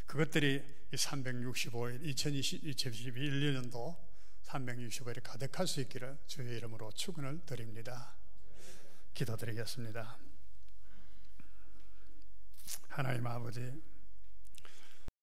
그것들이 이 365일 2021년도 365일에 가득할 수 있기를 주의 이름으로 축원을 드립니다. 기도드리겠습니다. 하나님 아버지,